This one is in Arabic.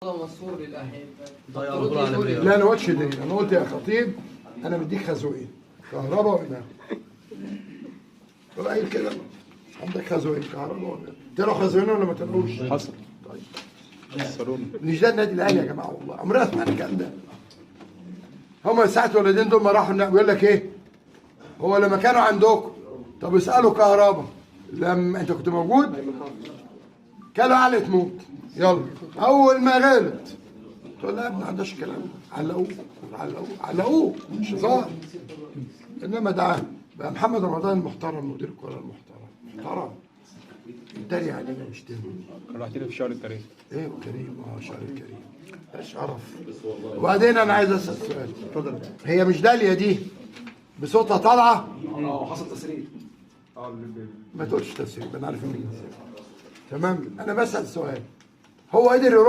منصور للاهل. لا انا قلتش دي، انا قلت يا خطيب انا مديك خزوقين كهرباء وإمام. قايل كده عندك خزوقين كهرباء وإمام. تلقوا خزوقين ولا ما تلقوش؟ حصل. طيب مش ده النادي الاهلي يا جماعه، والله عمرنا ما سمعنا الكلام ده. هم ساعه الولدين دول ما راحوا بيقول لك ايه؟ هو لما كانوا عندكم طب اسالوا كهرباء لما انت كنت موجود كانوا علقة موت. يلا اول ما غلط تقول لا ما عندهاش كلام، علقوه مش هزار. انما ده بقى محمد رمضان المحترم مدير الكوره محترم يتريق علينا مش تاني. رحت لي في شهر الكريم. ايه كريم؟ شهر الكريم ده شرف. وبعدين انا عايز اسال سؤال، اتفضل. هي مش داليا دي بصوتها طالعه؟ حصل تسريب. ما تقولش تسريب، انا عارف مين. تمام. انا بسال سؤال، هو قدر يرد